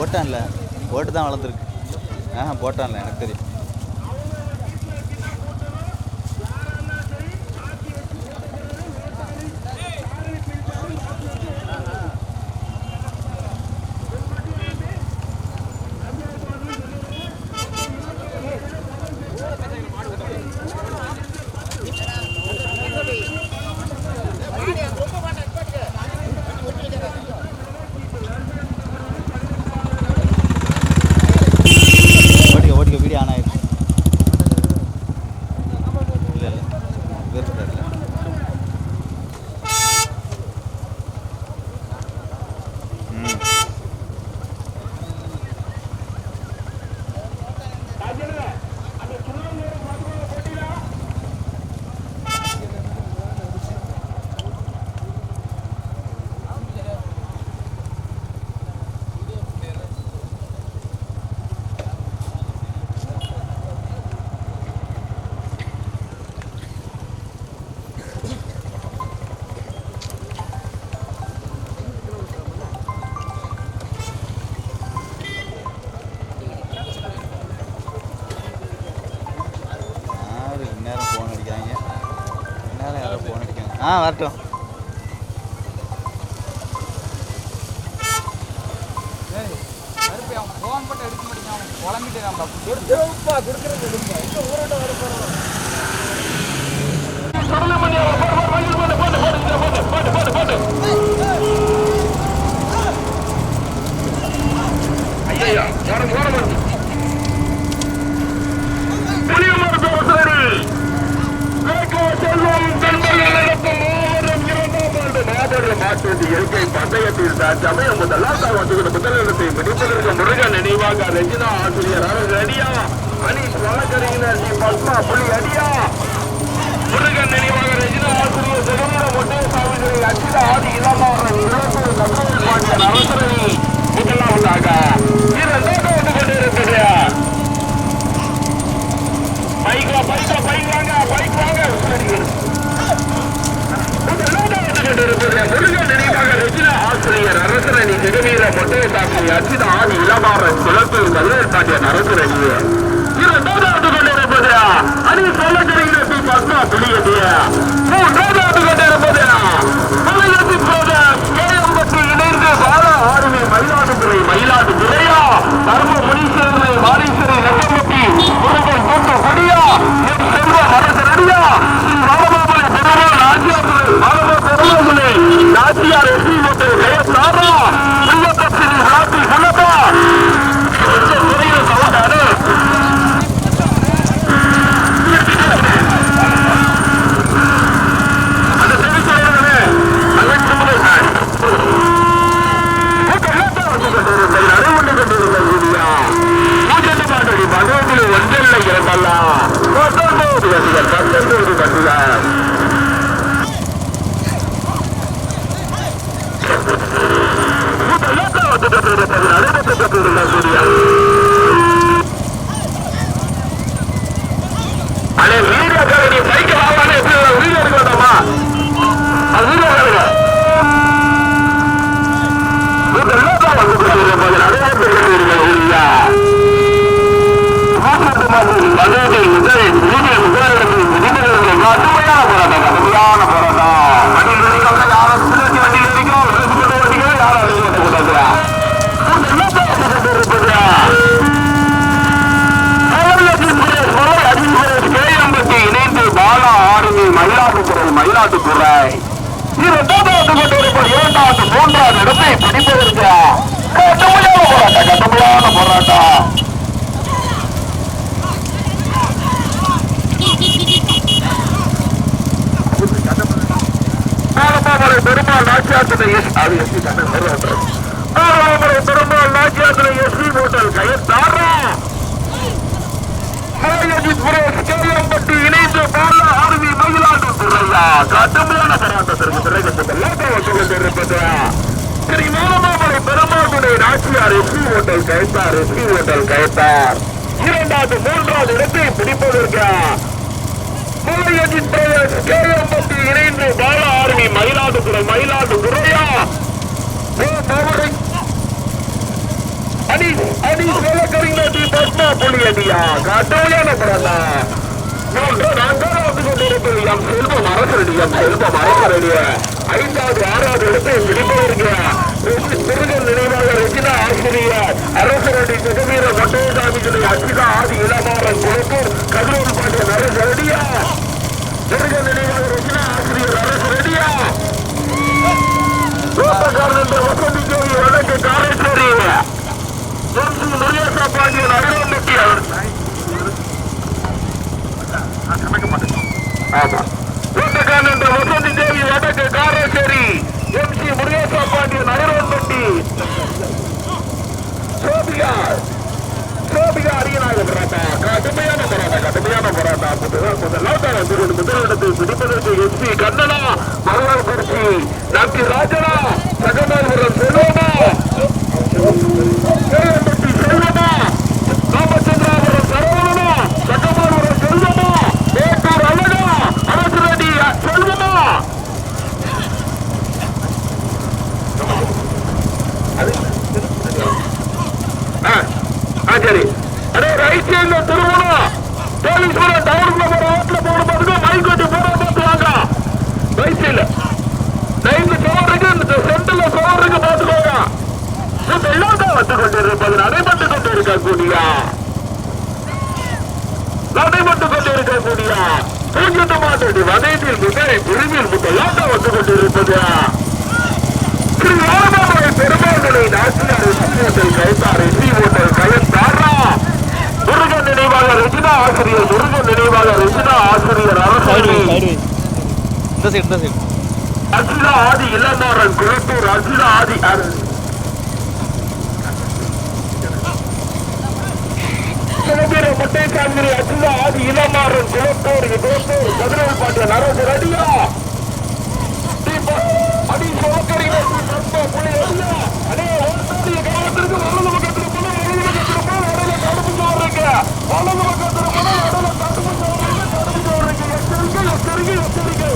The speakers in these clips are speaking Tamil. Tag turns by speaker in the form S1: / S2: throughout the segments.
S1: போட்டான்ல, போட்டு தான் வளர்ந்துருக்கு. போட்டான்ல, எனக்கு தெரியும். ஓடிக்க வீடியோ ஆன் ஆயிடுச்சு. இல்லை வேறுபடல. நேரம் ஃபோன் அடிக்கிறாங்க. நேரம் யாரோ ஃபோன் அடிக்காங்க. வரட்டும். ஃபோன் போட்டு எடுக்க மாட்டேங்க. அவன் குழம்பிட்டு ஐயா இயற்கை பந்தயத்தில் சமயம் முதலாக முதலிடத்தை பிடிப்பதற்கு முருகன் நினைவாக ரெஜினா ஆசிரியர் ரெடியா அனீஷ் வழக்கறிஞர் ஜி பத்மா புலி அடியா முருகன் நினைவாக ரெஜினா ஆசிரியர் ஜெகமீர மொட்டேசாமி அச்சித ஆதி இளமாறன் இளசூர் கந்தூர் பாண்டியன் அவசரணி முதலாவதாக இரண்டாக வந்து கொண்டிருக்கிறது. பைக் வாங்க முருகன் நினைவாக ரெஜினா ஆசிரியர் அரசரணி ஜெகமீர மொட்டேசாமி அச்சித ஆதி இளமாறன் குளத்தூர் கந்தூர் பாண்டியன் அரசரணி இரண்டாவது கொண்டிருப்பது அனீஷ் வழக்கறிஞர் ஜி பத்மா புலி அடியா மூன்றாவது கொண்டிருப்பது இணைந்து பால ஆறுமை மயிலாடுதுறையா தர்மபுரீஸ்வரரை வாரீஸ்வரி லட்சமூர்த்தி முருகன் கூட்டு கொடியா செல்வ மரசரடியா ராமபாபுரி பெருமாள் நாச்சியார் எஸ்பி மோட்டர் கயத்தாரா பிள்ளப்பத்திரி ராத்தி குலபா துறையில சவாடாரு அந்த தெரிவித்தாரே அலட்சுமலை நடைமுறை கொண்டிருந்த ஊதியா பூஜை பாட்டடி பகவத்தில் ஒன்றல்ல இரண்டல்லா 19 கட்டுகிறார். அடே வீடியோ நீ பைக் வாங்கலாம் எப்படி வீடியோ எடுக்க வேண்டாமா? அது வீடியோ மயிலாடுதுறை இரண்டாவது கொண்டிருப்பது இரண்டாவது மூன்றாவது இடத்தை பிடிப்பதற்கு கடுமையான போராட்டம் பெருமாள் நாச்சியாத்திரை பெருமாள் நாச்சியாத்திரை எஸ்பி ஹோட்டல் கயத்தாரா கேரியம்பட்டி இணைந்து பால ஆர்வி மயிலாடுதுறையா கடுமையான போராட்டத்திற்கு பிறகு கொண்டிருப்பது ஸ்ரீ மாலமாமலை பெருமாளுடைய நாச்சியார் எஸ்பி ஹோட்டல் கயத்தார் இரண்டாவது மூன்றாவது இடத்தை பிடிப்பதற்கு கேரியம்பட்டி இணைந்து பால ஆர்வி மயிலாடுதுறையா பத்மா புலி அடியா கடுமையான போராட்டா செல்வம் அரசரடியம் செல்வம் அரசரடிய 5வது 6வது இடத்தை பிடிப்பதற்கு முருகன் நினைவாக ரெஜினா ஆசிரியர் அரசரடி ஜெகவீர மட்டோசாமிகளை அச்சிதா ஆதி இளமாறன் குளத்தூர் கதிரூர் பாண்டியன் அரசரடியா முருகன் நினைவாக ரெஜினா ஆசிரியர் அரசரடியா என்ற வசதி ஜோதி வடக்கு காரேஸ்வரி முருகேசா பாண்டியன் அருள்முட்டி அவர் என்ற வசதி தேவி வடக்கு காரேஸ்வரி எம்சி முருகேசா பாண்டியன் அருள்பட்டி சோபியா அரியநாயக போராட்டா கடுமையான போராட்டா முதலிடத்தை பிடிப்பதற்கு எஸ்பி கண்ணனா மறுநாள் குறிச்சி நம்பி ராஜனா சகநாதபுரம் செல்வமா செல்வமா ராமச்சந்திராபுரம் சரவணனா சகமாபுரம் செல்வமா மேட்டூர் அழகா அரசுரடி செல்வமா சரி அடே ரைட் சைட்ல திருமணம் தேவீஸ்வரன் டவுனுக்குள்ள போற ரோட்ல போடுறதுக்கு மைக் வச்சு போற பார்த்துவாங்க ரைட் சைட்ல லைன்ல சோறுக்கு இந்த சென்டர்ல சோறுக்கு பார்த்துக்கோங்க எல்லாம் தான் வந்து கொண்டிருப்பது நடைபெற்று கொண்டிருக்கக்கூடிய பூஜ்ஜியத்து மாட்டடி வதையில் முதல் பிரிவில் முதலாம் தான் வந்து கொண்டிருப்பது ஸ்ரீ ராமபாவை பெருமாள்களை Nachiyar hotel Kayathar SP hotel கயத்தாரா முருகன் நினைவாக ரெஜினா ஆசிரியர் அரசு அர்ஜுனா ஆதி இளமாறன் குளத்தூர் அர்ஜுனா ஆதி சிவபீர மட்டைசாமி அர்ஜுனா ஆதி இளமாறன் குளத்தூர் கதிரவல் பாண்டியன் அரசு ரெடியா அடி சோக்கரிகள் புலி அடியா அடே ஓட்டோடைய கவனத்திற்கு வலது பக்கத்தில் போன தடுப்பு சோறுங்க வலது பக்கத்தில் போன தடுப்பு சோறுங்க எச்சரிக்கை ஓட்டோடைய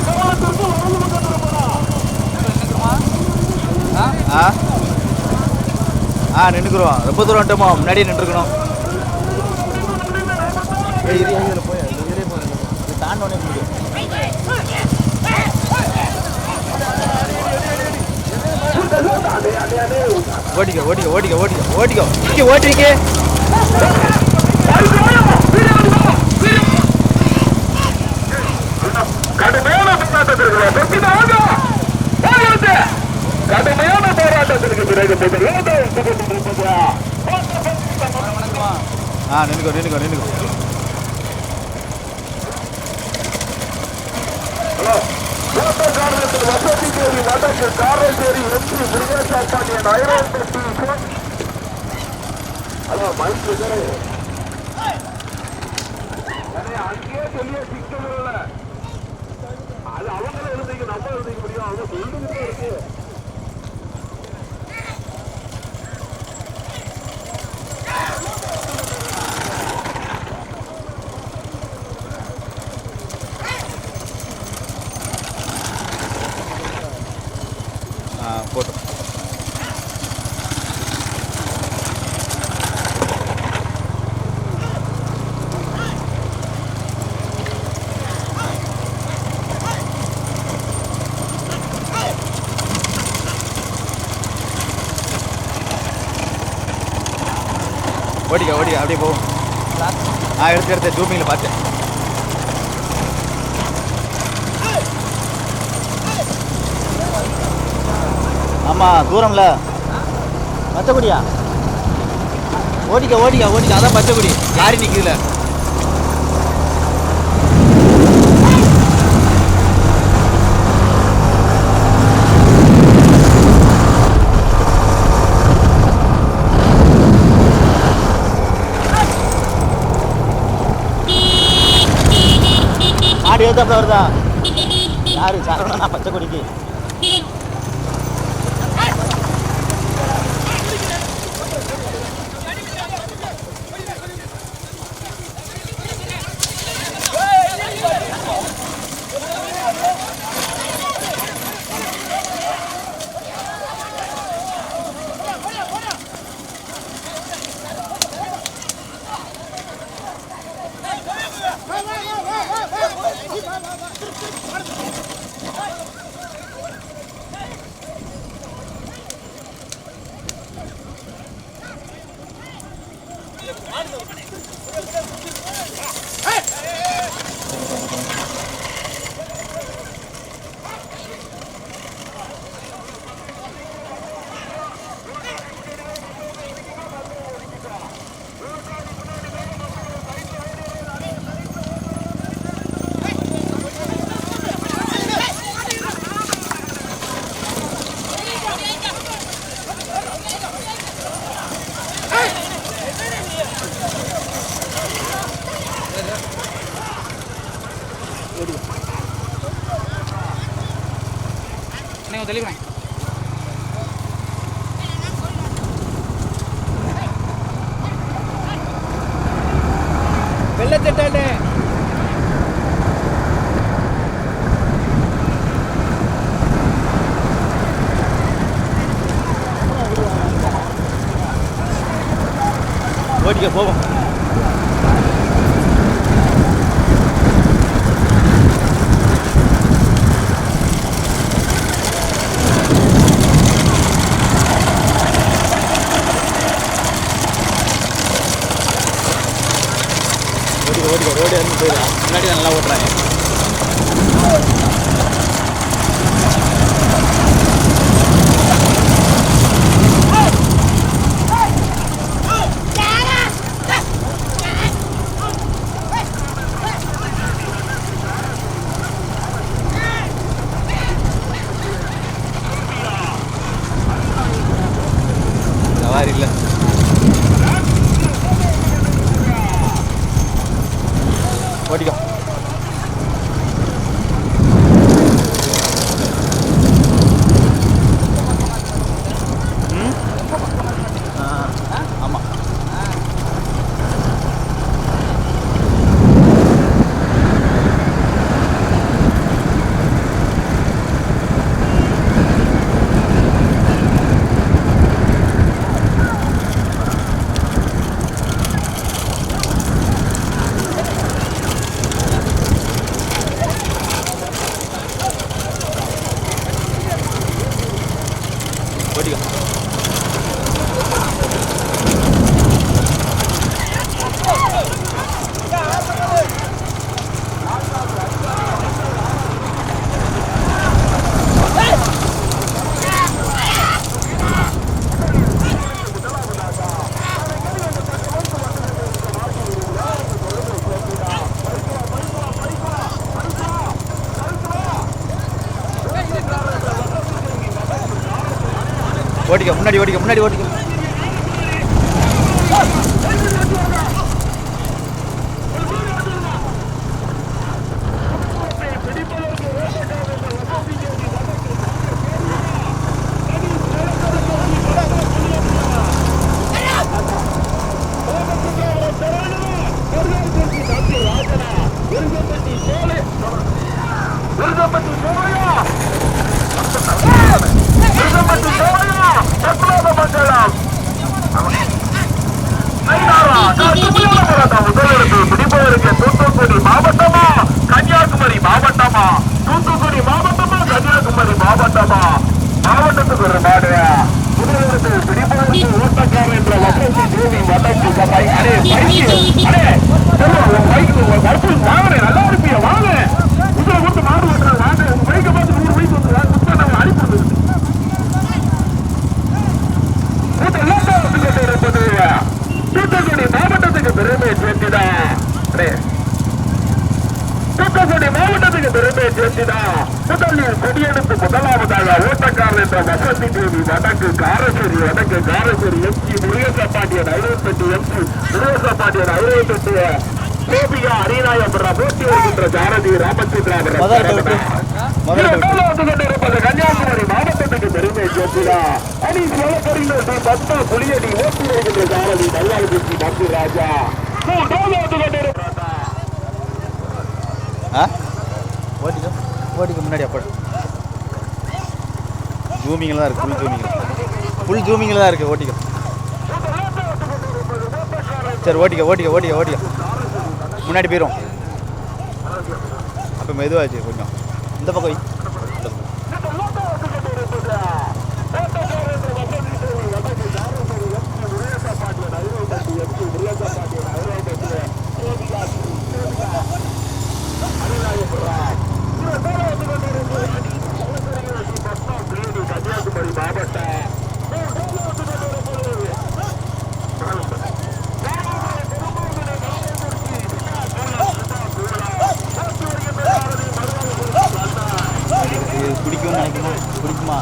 S1: கவனத்திற்கு வலது பக்கத்தில் போனா
S2: நின்றுக்குறோம் ரொம்ப தூரம் வந்துட்டோமோ முன்னாடியே நின்றுக்கணும் போய் தாண்டோடனே முடியும் ஓட்டிக்க
S1: கடுமையான போராட்டத்திற்கு பிறகு
S2: நின்னுக்கோ
S1: காரணத்தில் வசதி தேவி வடக்கு காரேஸ்வரி எம்பி முருகேசா பாண்டியன் ஐரோப்பட்டி ஹலோ மைக்கு அங்கேயே சொல்லிய சிக்கல் இல்ல அது அவங்கள எழுதிக்க நம்ம எழுதிக்க முடியும் அவங்க சொல்லிக்கிட்டே இருக்கு
S2: போட்டோம் ஓடிக்க அப்படியே போவோம் எடுத்து ஜூமிங்கில் பார்த்தேன் ஆமாம் தூரம்ல பச்சைக்குடியா ஓடிக்க அதான் பச்சைக்குடி லாரி நிற்குதுல ஆடி எழுத்தாப்புல வருதா யாரு சரவணா பச்சைக்குடிக்கு ஓட்டிக்க போவோம். ஓடிக்க ரோடு வந்து போயிடலாம். முன்னாடி தான் நல்லா ஓட்டுறாங்க. சவாரி இல்லை. ஓட்டிக்கோ. ஆமாம். ஓட்டிக்கோ. ஓட்டிக்க முன்னாடி ஓட்டிக்க முன்னாடி ஓட்டிக்க.
S1: தூத்துக்குடி மாவட்டமா கன்னியாகுமரி மாவட்டமா? தூத்துக்குடி மாவட்டமா கன்னியாகுமரி மாவட்டமா? மாவட்டத்துக்கு ஒரு மாடு முதலிடத்தில் பிடிப்பதற்கு ஓட்டக்காரர் என்ற வசதி தேவி வடக்கு சபை. அடே வாங்க, நல்லா இருப்பிய வாங்க. உங்களை கொடுத்து மாடு ஓட்டுறாங்க வாங்க. உங்க பைக்கை பார்த்து 100 வயசு வந்துருவாங்க. குப்பை நம்ம அனுப்பி வந்துருக்கு. தூத்துக்குடி மாவட்டத்துக்கு பெருமை சேர்த்துதான். தூத்துக்குடி மாவட்டத்துக்கு பெருமை சேர்த்துதான். முதலில் கொடியெடுத்து முதலாவதாக ஓட்டக்காரர் என்ற வசதி தேவி வடக்கு காரசேரி எம்சி முருகேசப்பாண்டியன் 58 எம்சி முருகேசப்பாண்டியன் 58 கோபியா அரிநாயபுரம் போட்டி வருகின்ற ஜாரதி ராமச்சந்திராபுரம் கொண்டிருப்பது கன்னியாகுமரி மாவட்டத்துக்கு பெருமை சேர்த்துதா. அணி சோழக்கரியில் பத்மா புலியடி ஓட்டி வருகின்ற ஜாரதி நல்லாளுக்கு மந்து ராஜா
S2: ஓட்டிக்க முன்னாடி. அப்போ ஜூமிங்கில் தான் இருக்குது. ஃபுல் ஜூமிங்கில் தான் இருக்குது. ஓட்டிக்க. சரி ஓட்டிக்க முன்னாடி போயிடும். அப்போ மெதுவாச்சு கொஞ்சம். இந்த பக்கம் பிடிக்கும்னு நினைக்கிறேன். பிடிக்குமா?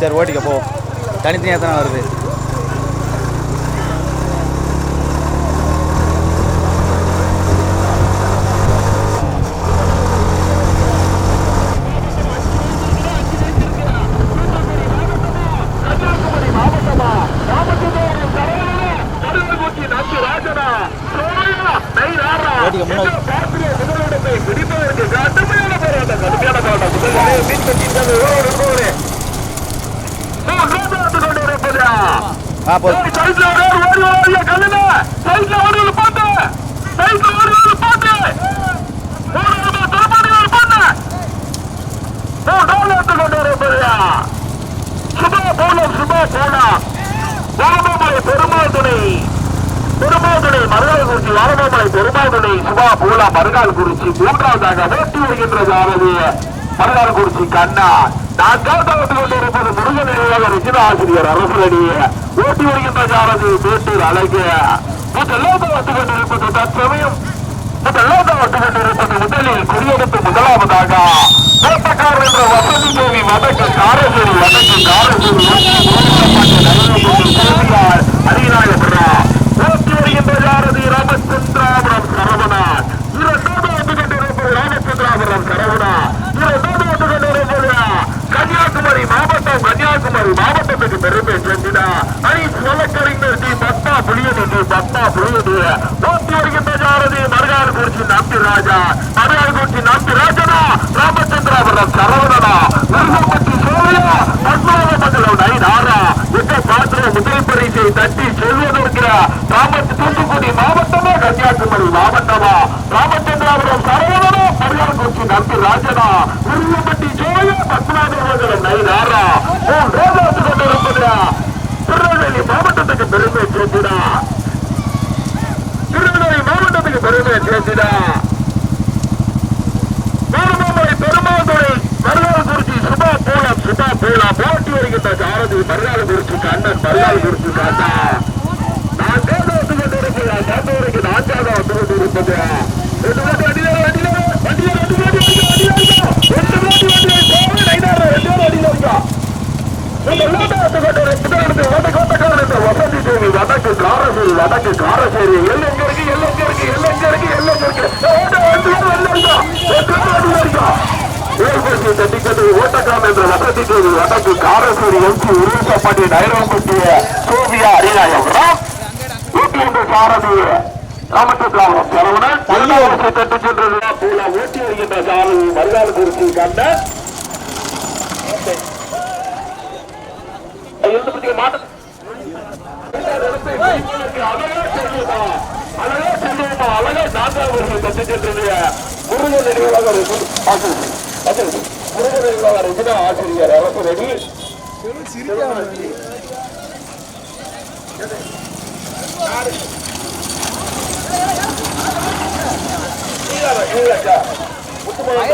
S2: சரி ஓட்டிக்க போ. தனித்தனியாக தானே வருது.
S1: நம்பி ராஜனா சோழா நைராரா முதலிடத்தை பிடிப்பதற்கு கடுமையான போராட்டம் முதலிலே மீன் பற்றியிருக்காங்க ஒரு கொண்டு இருப்பதா சைட்ல ஓடி கல்லுல சைட்ல ஓடி பாட்டு சைட்ல ஓடி பாட்டு கொண்டு இருப்பதா சுபா போனா வாரமாமலை பெருமாள் துணை மருகால் குறிச்சி வாரமாமலை பெருமாள் துணை சுபா போலா மருகால் குறிச்சி மூன்றாவதாக வேட்டி வருகின்றது ஆனது மருகால் குறிச்சி கண்ணா நான்காவது கொண்டிருப்பது முருகன் நினைவாக ரஜினா ஆசிரியர் அரசுடைய ஓட்டி வருகின்ற ஜாரதி மேட்டூர் அழகு முதலாவது வந்து கொண்டிருப்பது தற்சமயம் முதலில் குடியெடுத்து முதலாவதாக கோட்டக்காரர் என்ற வசதி தேவி வடக்கு காரசேரி அரியநாயகபுரா ஓட்டி வருகின்ற ஜாரதி ராமச்சந்திராபுரம் சரவணன் இரண்டாவது வந்து கொண்டிருப்பது ராமச்சந்திராபுரம் சரவணன் இரண்டாவது வந்து கொண்டிருப்பது கன்னியாகுமரி மாவட்டத்துக்கு பெருமை சேர்ந்திட ஐஸ் வழக்கறிஞர் டி பத்மா புலியது ஓட்டி வருகின்ற ஜாரதி மருகால் குறிச்சி நம்பி ராஜனா ராமச்சந்திராபுரம் சரவணனா விருகம்பட்டி சோழியா பத்மாவ மண்டலம் நைனாரா என்ற பாத்திர முதல் பரிசை தட்டி செல்வதற்கு தூத்துக்குடி மாவட்டமா கன்னியாகுமரி மாவட்டமா ராமச்சந்திராபுரம் சரவணனா மருகால் குறிச்சி நம்பி ராஜனா விருகம்பட்டி சோழியா பத்மாவ மண்டலம் நைனாரா மூன்றாவது கொண்டிருப்பதா திருநெல்வேலி மாவட்டத்துக்கு பெருமை சேர்த்திடா வாரமாமலை பெருமாள் துணை மருகால் குறிச்சி சுபா போலா போட்டி வருகின்ற சாரதி மருகால் குறிச்சி கண்ணன் மருகால் குறிச்சி காட்டா நான்காவது வந்து கொண்டிருப்பது நான்காவது வந்து கொண்டிருப்பது வசதி தேவி வடக்கு காரசேரி ஓட்டக்காம் என்ற வசதி தேவி வடக்கு காரசேரி எம்பி உருவப்பட்டி நைரோம்பட்டிய சோபியா அரியநாயகபுரம் 101 சாரதி ராமச்சந்திராபுரம் சரவணன் தட்டு சென்றது ஓட்டி வருகின்ற சாரதி மருகால் குறிச்சி கண்ட அழகா நான்காவது தட்டு சென்றது முருகன் நினைவாக ரஜினா ஆசிரியர் அரசு ரெடி முத்துமலை